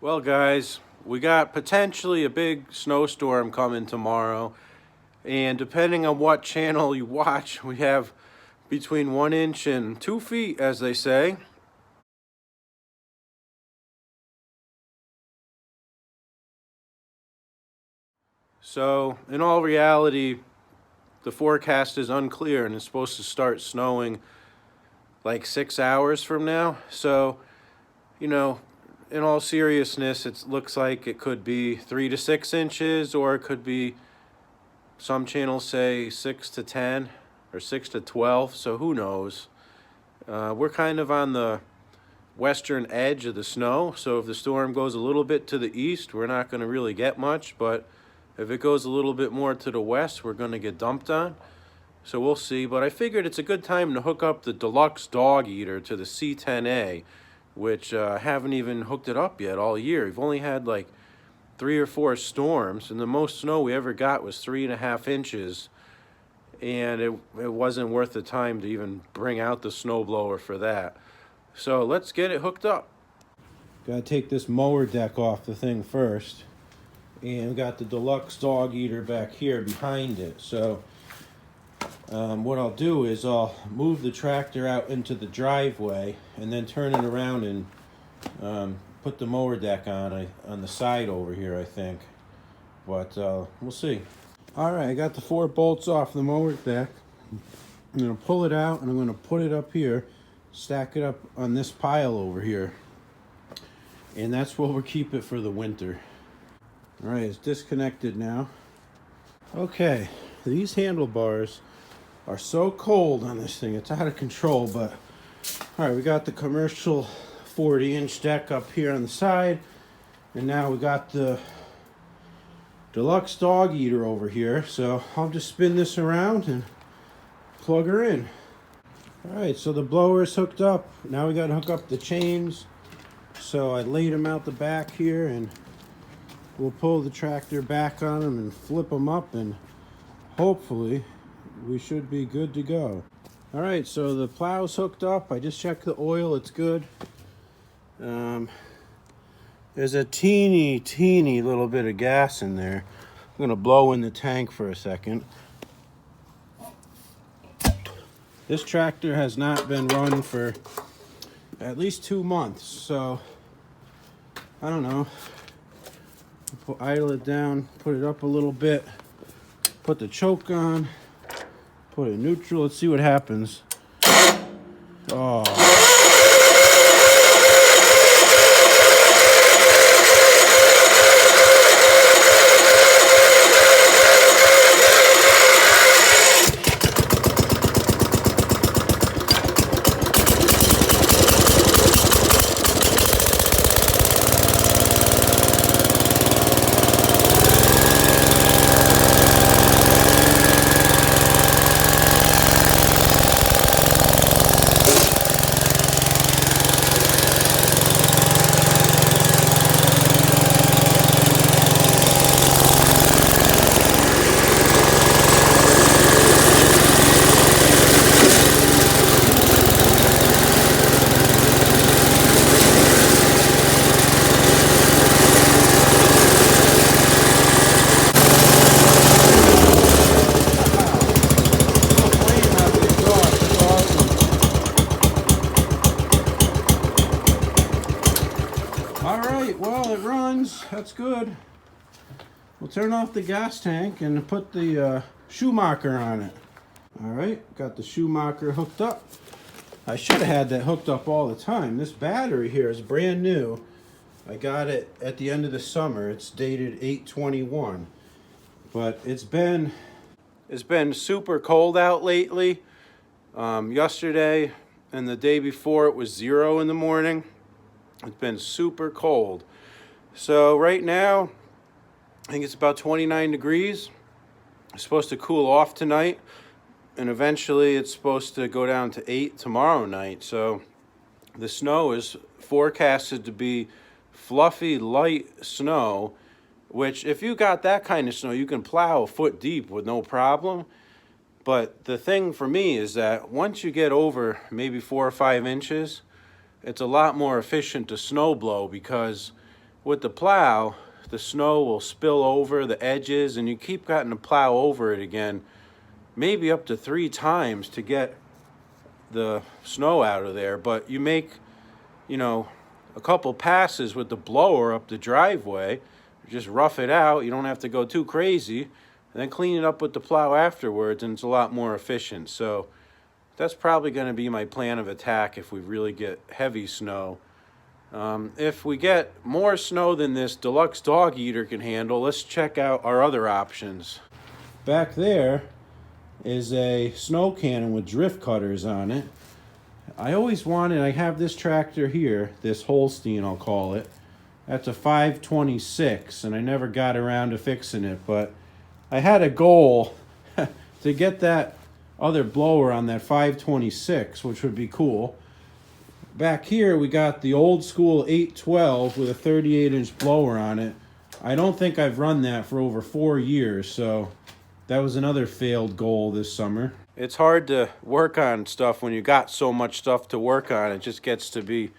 Well, guys, we got potentially a big snowstorm coming tomorrow, and depending on what channel you watch, we have between 1 inch and 2 feet, as they say. So, in all reality, the forecast is unclear and it's supposed to start snowing like 6 hours from now. So, you know, in all seriousness, it looks like it could be 3 to 6 inches, or it could be, some channels say 6 to 10 or 6 to 12, so who knows. We're kind of on the western edge of the snow, so if the storm goes a little bit to the east, we're not going to really get much, but if it goes a little bit more to the west, we're going to get dumped on. So we'll see, but I figured it's a good time to hook up the Deluxe dog eater to the C10A, which I haven't even hooked it up yet all year. We've only had like 3 or 4 storms, and the most snow we ever got was 3.5 inches, and it wasn't worth the time to even bring out the snowblower for that. So let's get it hooked up. Gotta take this mower deck off the thing first, and we got the Deluxe dog eater back here behind it. So what I'll do is I'll move the tractor out into the driveway and then turn it around and put the mower deck on the side over here, I think. But we'll see. Alright, I got the 4 bolts off the mower deck. I'm going to pull it out and I'm going to put it up here, stack it up on this pile over here. And that's where we'll keep it for the winter. Alright, it's disconnected now. Okay, these handlebars are so cold on this thing, it's out of control, but alright, we got the commercial 40-inch deck up here on the side, and now we got the Deluxe dog eater over here, so I'll just spin this around and plug her in. Alright, so the blower is hooked up. Now we got to hook up the chains. So I laid them out the back here, and we'll pull the tractor back on them and flip them up, and hopefully we should be good to go. Alright, so the plow's hooked up. I just checked the oil, it's good. There's a teeny little bit of gas in there. I'm gonna blow in the tank for a second. This tractor has not been run for at least 2 months, so I don't know. Idle it down, put it up a little bit, put the choke on, put it neutral, let's see what happens. Oh. Alright, well, it runs. That's good. We'll turn off the gas tank and put the Schumacher on it. Alright, got the Schumacher hooked up. I should have had that hooked up all the time. This battery here is brand new. I got it at the end of the summer. It's dated 8/21. But it's been super cold out lately. Yesterday and the day before it was 0 in the morning. It's been super cold. So right now, I think it's about 29 degrees. It's supposed to cool off tonight, and eventually it's supposed to go down to 8 tomorrow night. So the snow is forecasted to be fluffy, light snow, which if you got that kind of snow, you can plow a foot deep with no problem. But the thing for me is that once you get over maybe 4 or 5 inches, it's a lot more efficient to snow blow, because with the plow, the snow will spill over the edges, and you keep getting to plow over it again, maybe up to 3 times to get the snow out of there. But you make, you know, a couple passes with the blower up the driveway, just rough it out. You don't have to go too crazy, and then clean it up with the plow afterwards, and it's a lot more efficient. So that's probably going to be my plan of attack if we really get heavy snow. If we get more snow than this Deluxe dog eater can handle, let's check out our other options. Back there is a snow cannon with drift cutters on it. I always wanted, I have this tractor here, this Holstein I'll call it. That's a 526, and I never got around to fixing it, but I had a goal to get that other blower on that 526, which would be cool. Back here we got the old school 812 with a 38-inch blower on it. I don't think I've run that for over 4 years, so that was another failed goal this summer. It's hard to work on stuff when you got so much stuff to work on. It just gets to be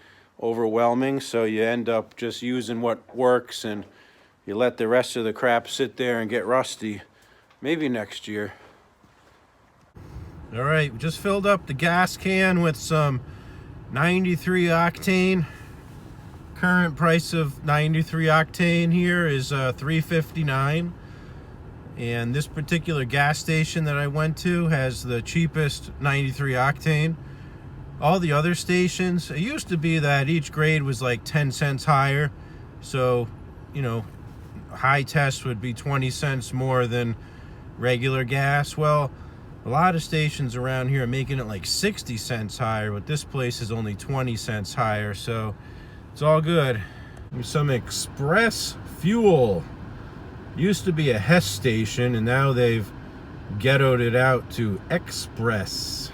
overwhelming, so you end up just using what works and you let the rest of the crap sit there and get rusty. Maybe next year. All right, we just filled up the gas can with some 93 octane. Current price of 93 octane here is $3.59. And this particular gas station that I went to has the cheapest 93 octane. All the other stations, it used to be that each grade was like 10 cents higher. So, you know, high test would be 20 cents more than regular gas. Well, a lot of stations around here are making it like 60 cents higher, but this place is only 20 cents higher, so it's all good. There's some Express Fuel. Used to be a Hess station, and now they've ghettoed it out to Express.